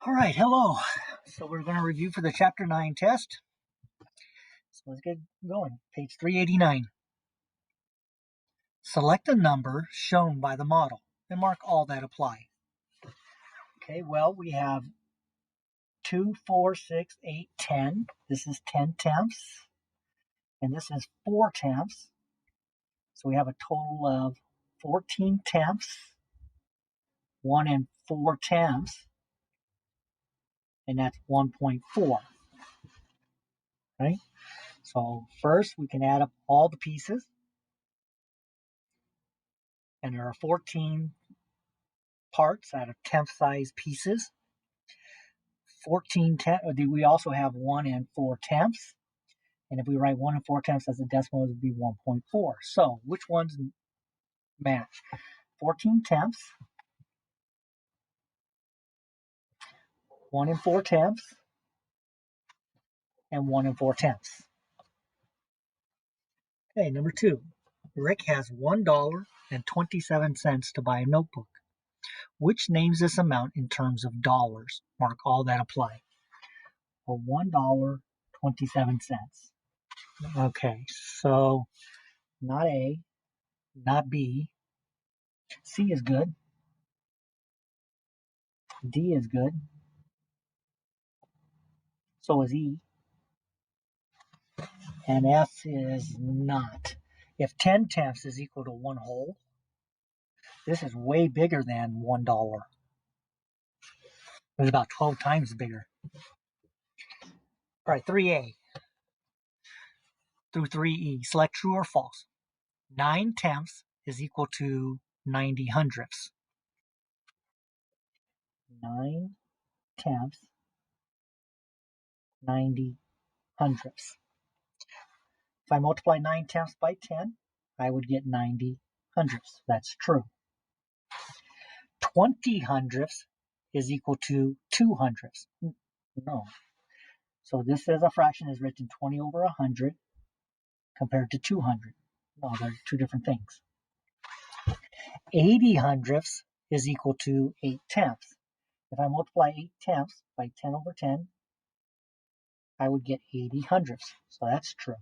All right, hello. So we're going to review for the Chapter 9 test. So let's get going. Page 389. Select a number shown by the model and mark all that apply. Okay, well, we have 2, 4, 6, 8, 10. This is 10 tenths. And this is 4 tenths. So we have a total of 14 tenths, 1 and 4 tenths, and that's 1.4. Right? So first we can add up all the pieces. And there are 14 parts out of tenth size pieces. 14 tenths. We also have 1 and 4 tenths. And if we write 1 and 4 tenths as a decimal, it would be 1.4. So which ones match? 14 tenths, 1 and 4 tenths, and 1 and 4 tenths. Okay, number 2. Rick has $1.27 to buy a notebook. Which names this amount in terms of dollars? Mark all that apply. Well, $1.27. Okay, so not A, not B. C is good. D is good. So is E. And F is not. If 10 tenths is equal to 1 whole, this is way bigger than $1. It's about 12 times bigger. All right, 3A through 3E. Select true or false. 9 tenths is equal to 90 hundredths. 9 tenths, 90 hundredths. If I multiply 9 tenths by 10, I would get 90 hundredths. That's true. 20 hundredths is equal to 2 hundredths. No. So this as a fraction is written 20 over 100 compared to 200. No, they're two different things. 80 hundredths is equal to 8 tenths. If I multiply 8 tenths by 10 over 10, I would get 80 hundredths. So that's true.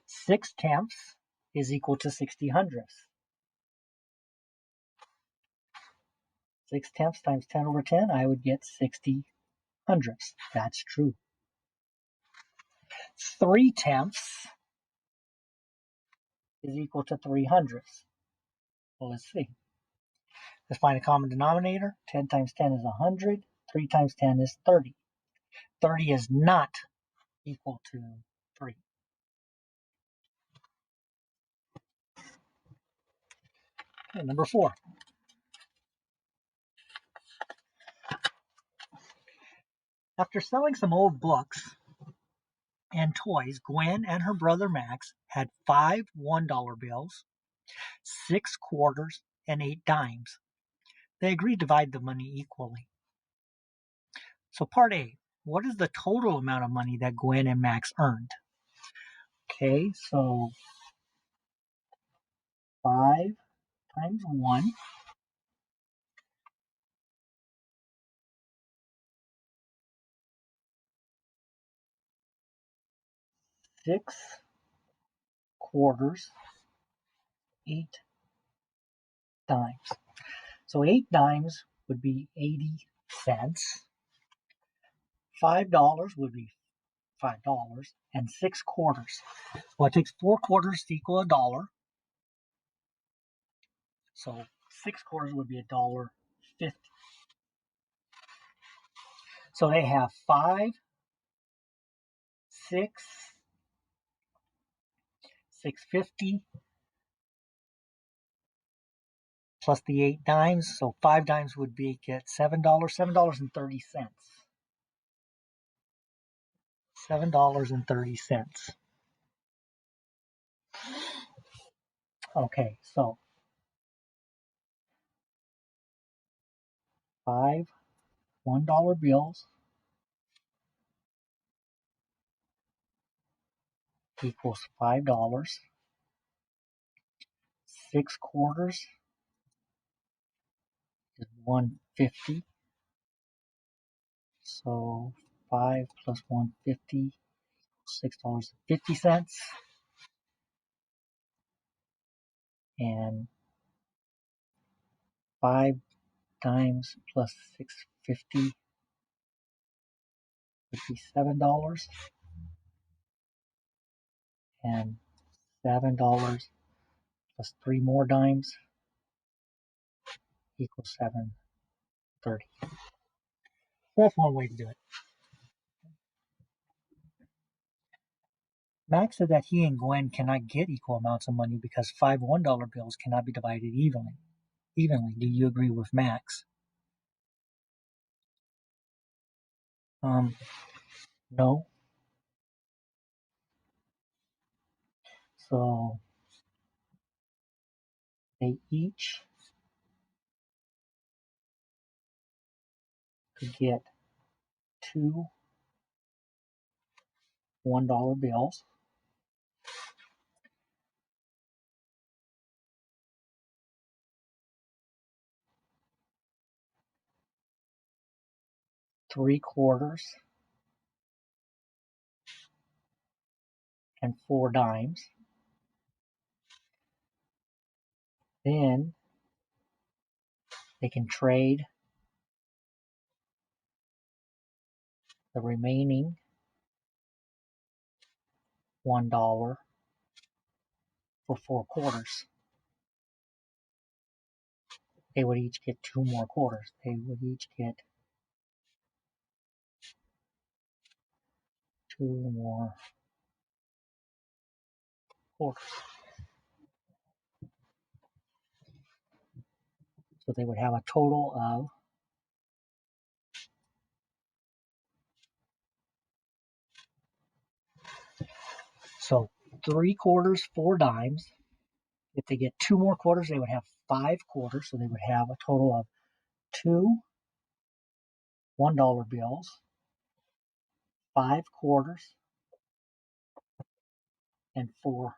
6 tenths is equal to 60 hundredths. 6 tenths times 10 over 10, I would get 60 hundredths. That's true. 3 tenths is equal to 3 hundredths. Well, let's see. Let's find a common denominator. 10 times 10 is 100. 3 times 10 is 30. 30 is not equal to 3. Okay, number 4. After selling some old books and toys, Gwen and her brother Max had 5 $1 bills, 6 quarters, and 8 dimes. They agreed to divide the money equally. So part A, what is the total amount of money that Gwen and Max earned? Okay, so 5 times 1 . 6 quarters, 8 dimes. So 8 dimes would be 80 cents. $5 would be $5, and 6 quarters. Well, it takes 4 quarters to equal $1. So 6 quarters would be $1.50. So they have 5, 6, 6.50 plus the 8 dimes. So 5 dimes would be get $7, $7.30. $7.30. Okay, so 5 $1 bills equals $5. 6 quarters is $1.50. So 5 plus 150, $6.50. And 5 dimes plus 650, $57. And $7 plus 3 more dimes equals $7.30. That's one way to do it. Max said that he and Gwen cannot get equal amounts of money because 5 $1 bills cannot be divided evenly. Do you agree with Max? No. So they each could get 2 $1 bills. Three quarters and 4 dimes. Then they can trade the remaining $1 for 4 quarters. They would each get 2 more quarters. They would each get 2 more quarters. So they would have a total of so 3 quarters, 4 dimes. If they get 2 more quarters, they would have 5 quarters. So they would have a total of 2 $1 bills, 5 quarters, and 4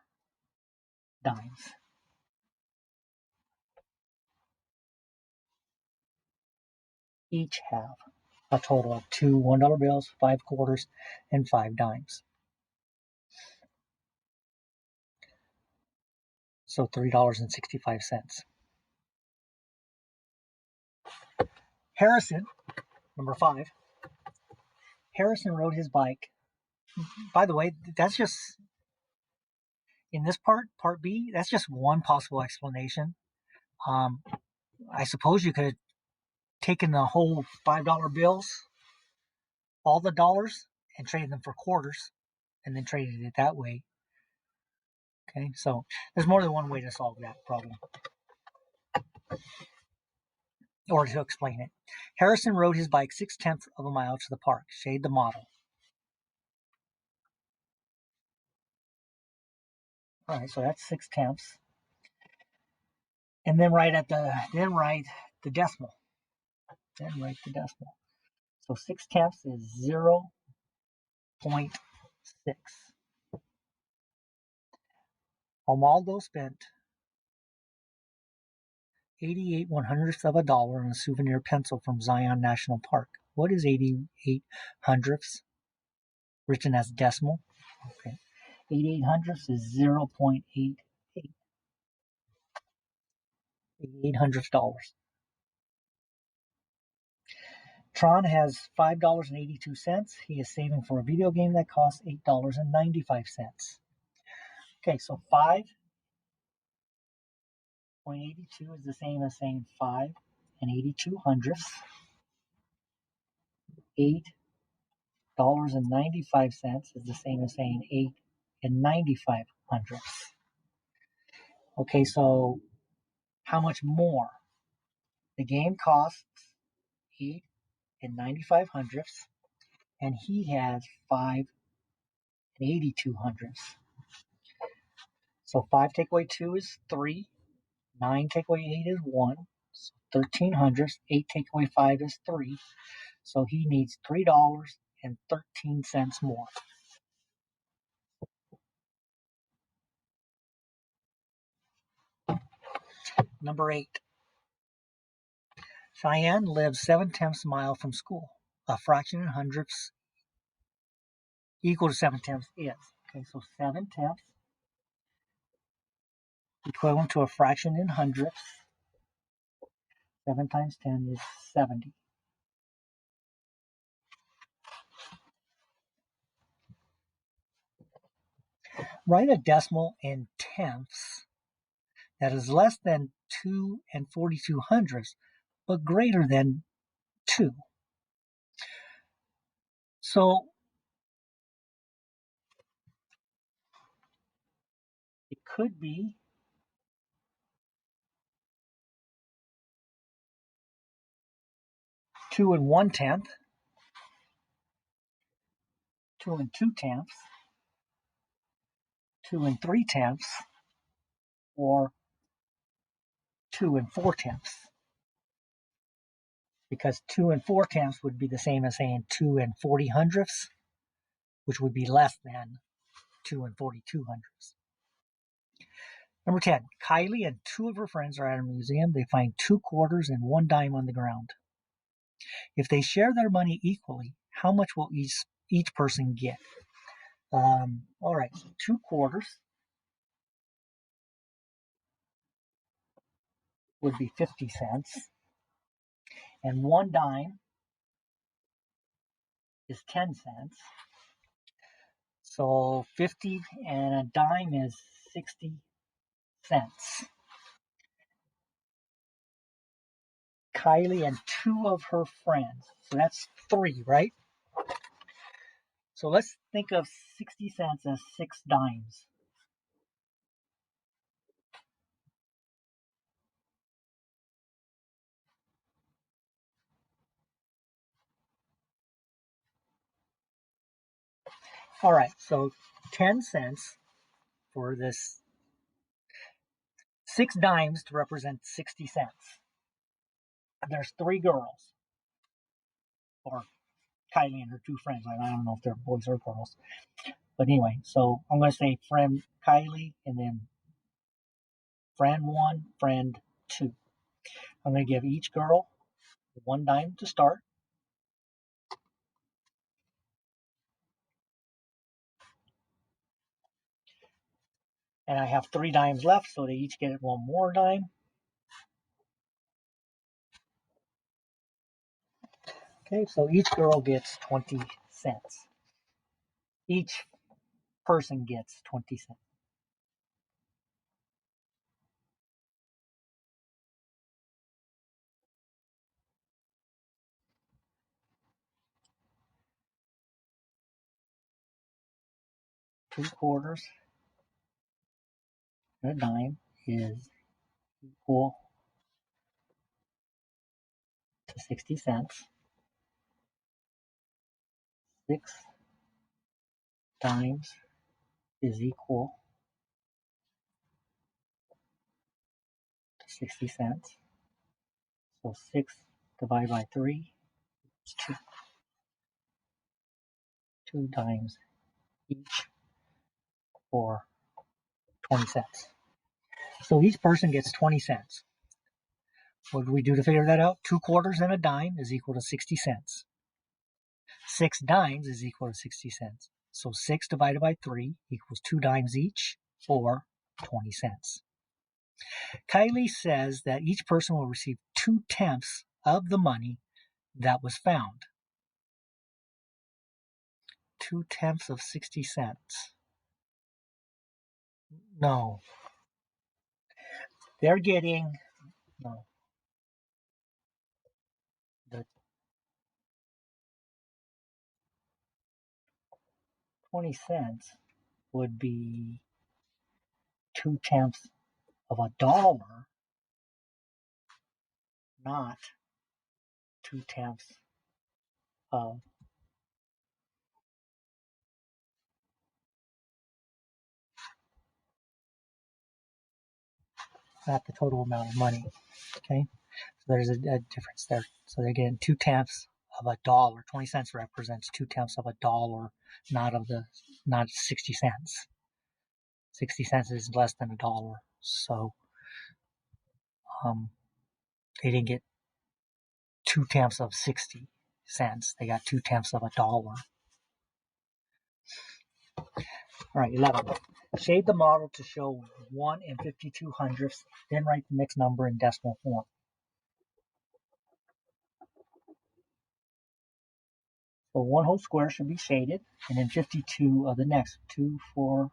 dimes. Each have a total of 2 $1 bills, 5 quarters, and 5 dimes. So $3.65. Harrison, number 5. Harrison rode his bike. By the way, that's just in this part B, that's just one possible explanation. I suppose you could have taken the whole $5 bills, all the dollars, and traded them for quarters, and then traded it that way. Okay, so there's more than one way to solve that problem, or to explain it. Harrison rode his bike 6/10 of a mile to the park. Shade the model. All right, so that's 6/10, and then write the decimal. Then write the decimal. So 6/10 is 0.6. Almaldo spent 88/100ths of a dollar on a souvenir pencil from Zion National Park. What is 88/100ths written as decimal? Okay. 88/100ths is 0.88. 88/100ths. Tron has $5.82. He is saving for a video game that costs $8.95. Okay, so 5.82 is the same as saying 5 and 82/100ths. $8.95 is the same as saying 8 and 95/100ths. Okay, so how much more? The game costs 8 and 95/100ths, and he has 5 and 82/100ths. So 5 take away 2 is 3. 9 take away 8 is 1. So 13/100ths. 8 take away 5 is 3. So he needs $3.13 more. Number 8. Cheyenne lives 7/10 mile from school. a fraction in hundredths equal to 7/10 is. Okay, so 7/10 equivalent to a fraction in hundredths. 7 times 10 is 70. Write a decimal in tenths that is less than 2 42 hundredths, but greater than 2. So it could be 2 1/10, 2 2/10, 2 3/10, or 2 4/10. Because 2 4/10 would be the same as saying 2 40 hundredths, which would be less than 2 42 hundredths. Number 10, Kylie and 2 of her friends are at a museum. They find 2 quarters and 1 dime on the ground. If they share their money equally, how much will each person get? All right, so 2 quarters would be 50 cents, and 1 dime is 10 cents. So 50 and a dime is 60 cents. Kylie and 2 of her friends. So that's 3, right? So let's think of 60 cents as 6 dimes. All right, so 10 cents for this, 6 dimes to represent 60 cents. There's 3 girls, or Kylie and her 2 friends. I don't know if they're boys or girls. But anyway, so I'm going to say friend Kylie and then friend 1, friend 2. I'm going to give each girl 1 dime to start. And I have 3 dimes left, so they each get 1 more dime. Okay, so each girl gets 20 cents. Each person gets 20 cents. Two quarters and a dime is equal to 60 cents. 6 dimes is equal to 60 cents. So 6 divided by 3 is 2. 2 dimes each for 20 cents. So each person gets 20 cents. What do we do to figure that out? 2 quarters and a dime is equal to 60 cents. 6 dimes is equal to 60 cents. So 6 divided by 3 equals 2 dimes each, or 20 cents. Kylie says that each person will receive 2/10 of the money that was found. 2/10 of 60 cents. No. They're getting, no, the 20 cents would be 2/10 of a dollar, not 2/10 of, not the total amount of money. Okay, so there's a difference there. So they're getting 2/10 of a dollar. 20 cents represents 2/10 of a dollar, not 60 cents. 60 cents is less than a dollar. So they didn't get 2/10 of 60. cents. They got 2/10 of a dollar. All right, 11. Shade the model to show 1 and 52/100ths, then write the mixed number in decimal form. So one whole square should be shaded, and then 52 of the next. 2, 4.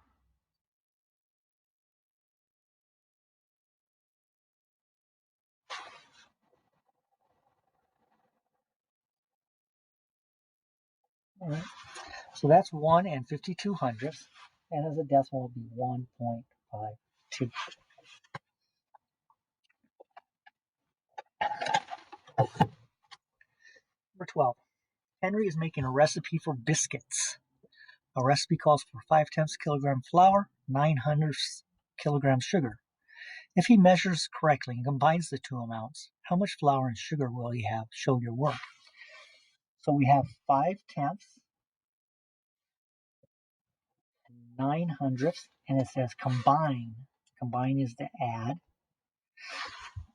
All right. So that's 1 and 52/100ths, and as a decimal, it will be 1.52. Number 12. Henry is making a recipe for biscuits. A recipe calls for 5/10 kilogram flour, 9/100 kilogram sugar. If he measures correctly and combines the two amounts, how much flour and sugar will he have? Show your work. So we have 5/10, 9/100, and it says combine. Combine is to add.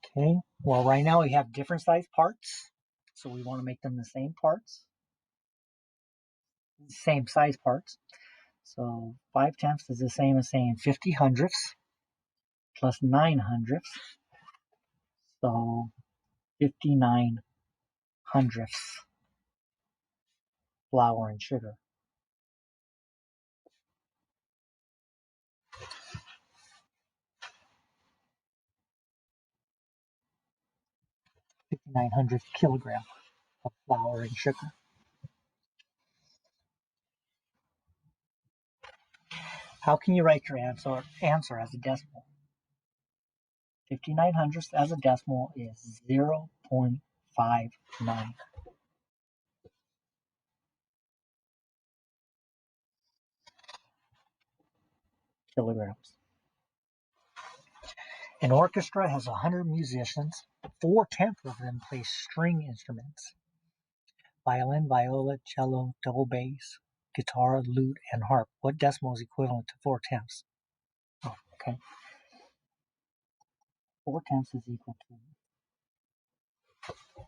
Okay, well, right now we have different size parts, so we want to make them the same parts, same size parts. So 5/10 is the same as saying 50/100 plus 9/100, so 59/100 flour and sugar. 59/100 kilogram of flour and sugar. How can you write your answer as a decimal? 59/100 as a decimal is 0.59. kilograms. An orchestra has 100 musicians. 4/10 of them play string instruments: violin, viola, cello, double bass, guitar, lute, and harp. What decimal is equivalent to 4/10? Oh, okay. 4/10 is equal to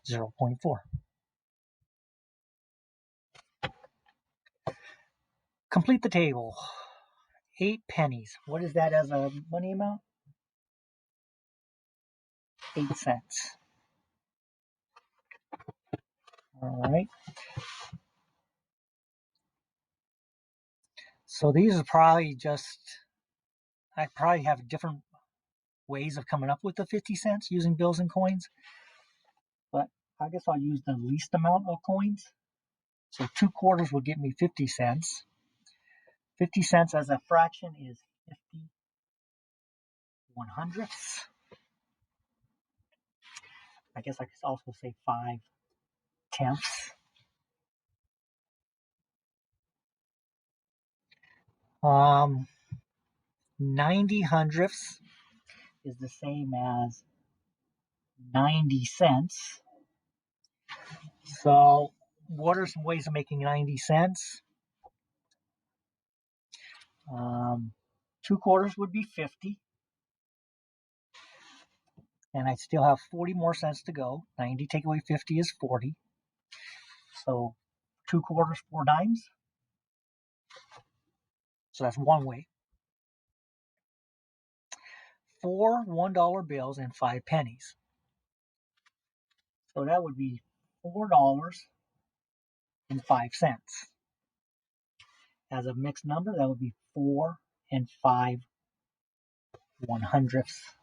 0.4. Complete the table. 8 pennies. What is that as a money amount? 8 cents. All right. So these are probably I probably have different ways of coming up with the 50 cents using bills and coins, but I guess I'll use the least amount of coins. So 2/4 will get me 50 cents. 50 cents as a fraction is 50/100ths. I guess I could also say 5/10. 90/100ths is the same as 90 cents. So what are some ways of making 90 cents? 2/4 would be 50. And I still have 40 more cents to go. 90 take away 50 is 40. So 2/4, 4 dimes. So that's one way. 4 $1 bills and 5 pennies. So that would be $4.05. As a mixed number, that would be 4 and 5/100ths.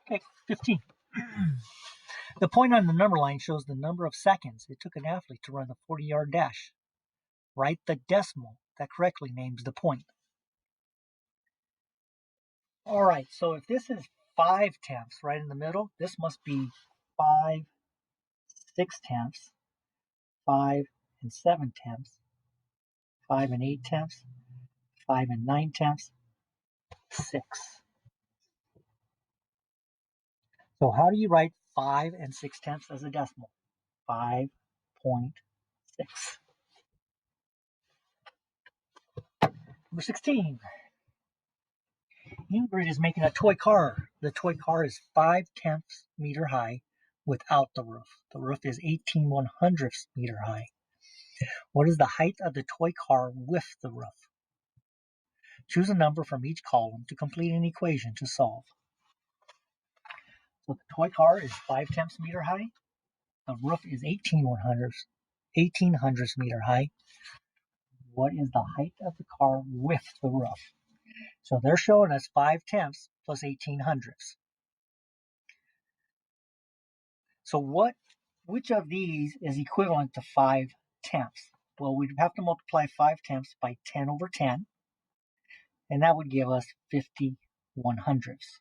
Okay, 15. The point on the number line shows the number of seconds it took an athlete to run the 40-yard dash. Write the decimal that correctly names the point. All right, so if this is 5/10 right in the middle, this must be 5 6/10, 5 and 7/10, 5 and 8/10, 5 and 9/10, 6. So how do you write 5 and 6/10 as a decimal? 5.6. Number 16. Ingrid is making a toy car. The toy car is 5/10 meter high without the roof. The roof is 18/100 meter high. What is the height of the toy car with the roof? Choose a number from each column to complete an equation to solve. So the toy car is 5/10 meter high. The roof is 18/100 meter high. What is the height of the car with the roof? So they're showing us 5/10 plus 18/100. So which of these is equivalent to 5/10? Well, we'd have to multiply 5/10 by 10 over 10, and that would give us 50 hundredths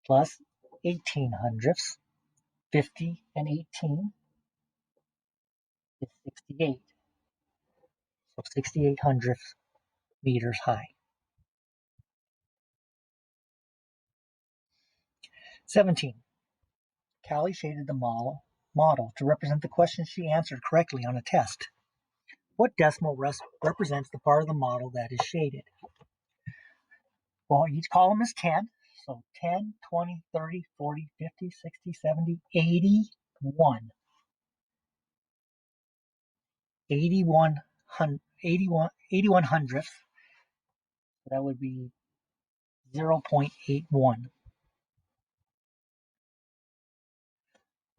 plus 18/100. 50 and 18 is 68. So 68/100 meters high. 17. Callie shaded the model to represent the questions she answered correctly on a test. What decimal represents the part of the model that is shaded? Well, each column is 10. So 10, 20, 30, 40, 50, 60, 70, 81. 81 hundredths. So that would be 0.81.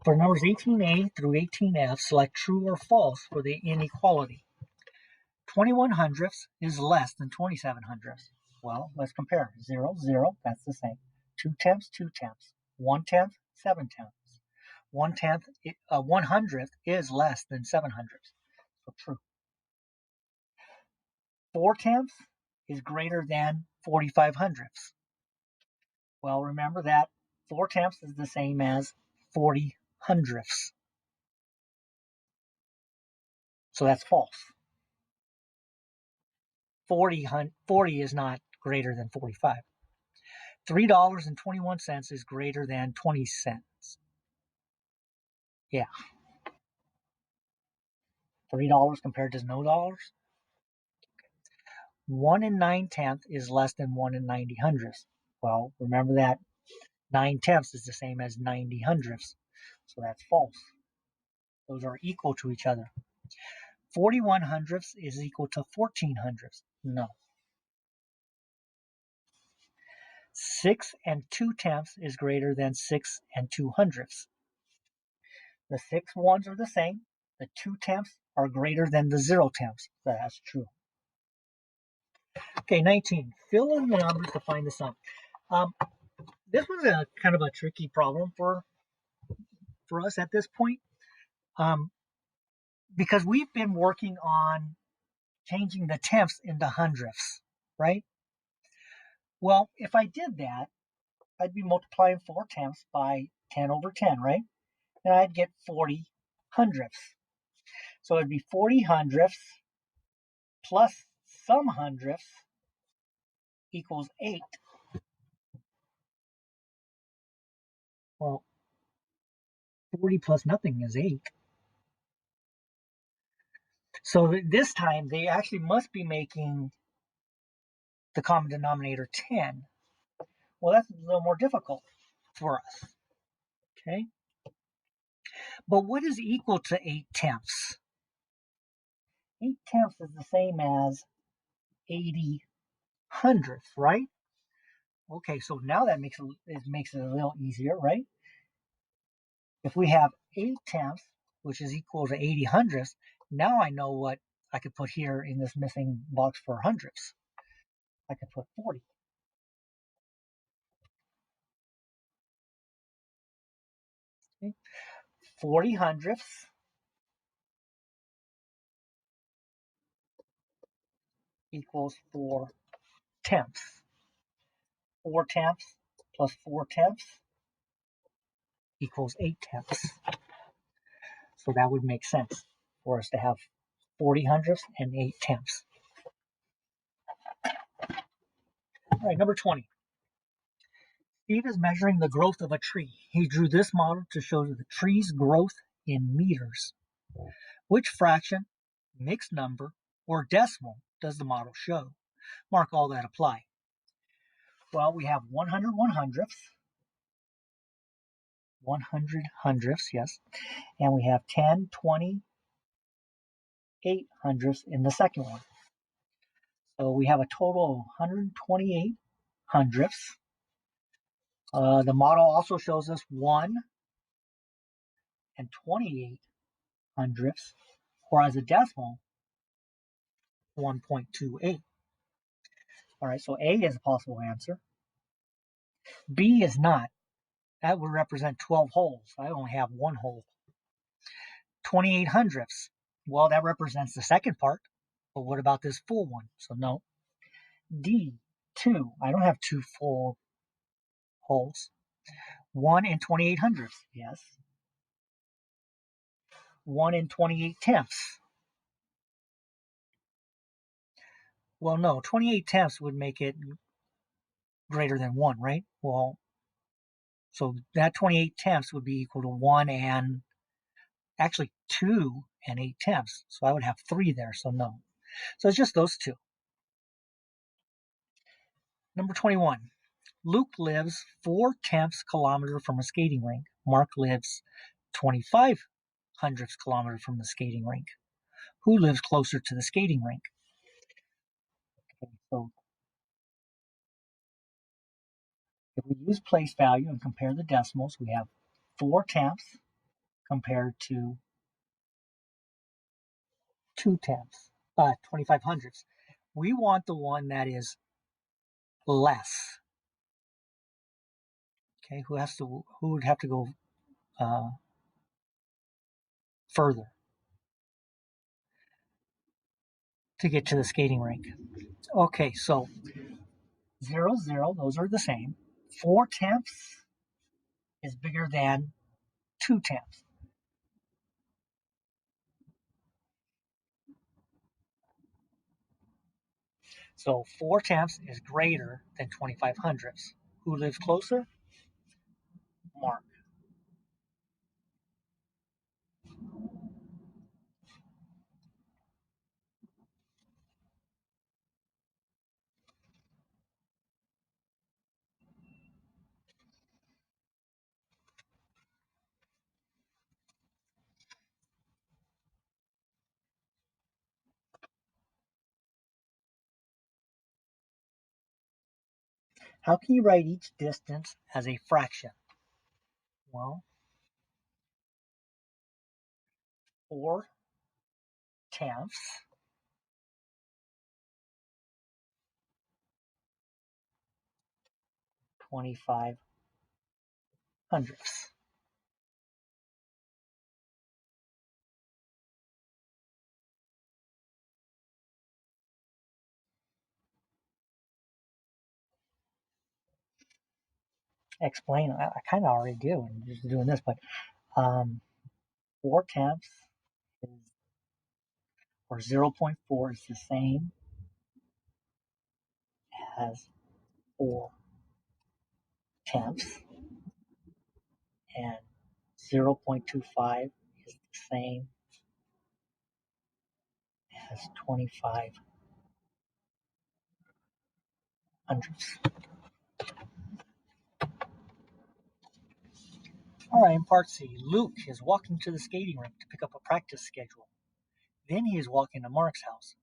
For numbers 18a through 18f, select true or false for the inequality. 21 hundredths is less than 27 hundredths. Well, let's compare. 0, 0, that's the same. 2/10, 2/10. 1/10, 7/10. 1/100th is less than 7/100. So true. 4/10 is greater than 45 hundredths. Well, remember that 4/10 is the same as 40 hundredths. So that's false. 40 is not greater than 45. $3.21 is greater than 20 cents. Yeah. $3 compared to no dollars. 1 9/10 is less than 1 90 hundredths. Well, remember that 9/10 is the same as 90 hundredths. So that's false. Those are equal to each other. 41 hundredths is equal to 14 hundredths. No. 6 2/10 is greater than 6 2/100. The 6 ones are the same. The 2/10 are greater than the 0/10. So that's true. Okay, 19. Fill in the numbers to find the sum. This was a kind of a tricky problem for us at this point, because we've been working on changing the tenths into hundredths, right? Well, if I did that, I'd be multiplying 4/10 by 10 over 10, right? And I'd get 40 hundredths. So it'd be 40 hundredths plus some hundredths equals 8. Well, 40 plus nothing is 8. So this time they actually must be making the common denominator 10. Well, that's a little more difficult for us. Okay. But what is equal to 8/10? 8/10 is the same as 80 hundredths, right? Okay, so now that makes it a little easier, right? If we have 8/10, which is equal to 80 hundredths, now I know what I could put here in this missing box for hundredths. I could put 40. Okay. 40 hundredths equals 4/10. 4/10 plus 4/10 equals 8/10. So that would make sense for us to have 40 hundredths and 8/10. All right, number 20. Steve is measuring the growth of a tree. He drew this model to show the tree's growth in meters. Which fraction, mixed number, or decimal does the model show? Mark all that apply. Well, we have 100 100ths, 100 hundredths, yes, and we have 10, 20, 8 hundredths in the second one. So we have a total of 128 hundredths. The model also shows us 1 and 28 hundredths, or as a decimal, 1.28. All right, so A is a possible answer. B is not. That would represent 12 holes. I only have one hole. 28 hundredths. Well, that represents the second part, but what about this full one? So no. D, 2. I don't have two full holes. 1 and 28 hundredths. Yes. 1 and 28 tenths. Well, no. 28 tenths would make it greater than 1, right? Well, so that 28 tenths would be equal to 1 and actually 2 and 8 tenths. So I would have 3 there, so no. So it's just those two. Number 21. Luke lives 4/10 kilometer from a skating rink. Mark lives 25 hundredths kilometer from the skating rink. Who lives closer to the skating rink? Okay, so if we use place value and compare the decimals, we have 4/10 compared to 2/10, 25 hundredths. We want the one that is less. Okay, who would have to go further to get to the skating rink? Okay, so 0, 0, those are the same. 4/10 is bigger than 2/10. So 4/10 is greater than 25 hundredths. Who lives closer? Mark. How can you write each distance as a fraction? Well, 4/10 25 hundredths. Explain. I kind of already do, and just doing this, but 4/10 is, or 0.4 is the same as 4/10, and 0.25 is the same as 25 hundredths. All right, in part C, Luke is walking to the skating rink to pick up a practice schedule. Then he is walking to Mark's house.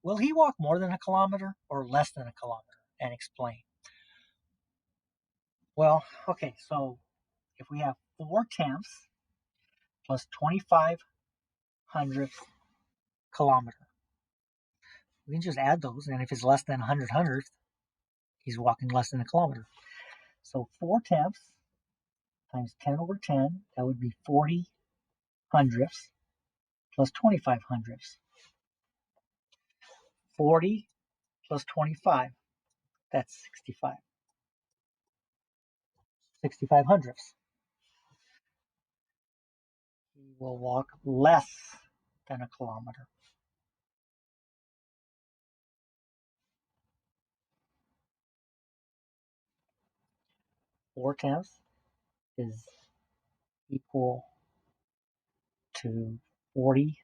Will he walk more than a kilometer or less than a kilometer? And explain. Well, okay, so if we have 4/10 plus 25 hundredths kilometer, we can just add those, and if it's less than 100 hundredths, he's walking less than a kilometer. So 4/10 times 10 over 10, that would be 40 hundredths plus 25 hundredths. 40 plus 25, that's 65. 65 hundredths. He will walk less than a kilometer. Four-tenths is equal to 40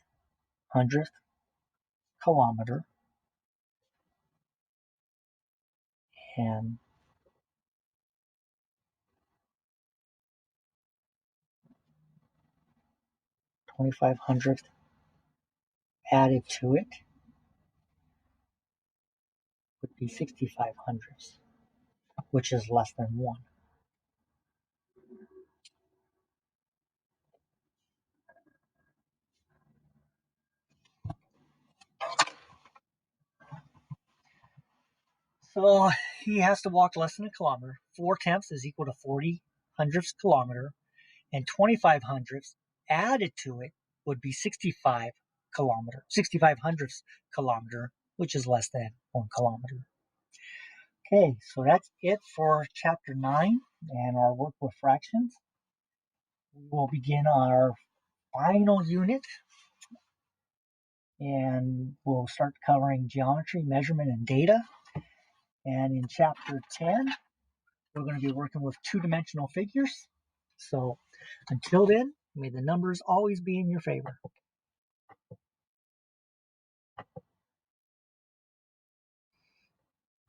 hundredth kilometer. and (25/100th) added to it would be 65/100ths, which is less than 1. So he has to walk less than a kilometer. 4/10 is equal to 40/100ths kilometer, and 25/100ths added to it would be 65/100ths kilometer, which is less than 1 kilometer. Okay, so that's it for chapter 9 and our work with fractions. We will begin our final unit, and we'll start covering geometry, measurement, and data. And in chapter 10, we're going to be working with two-dimensional figures. So until then, may the numbers always be in your favor.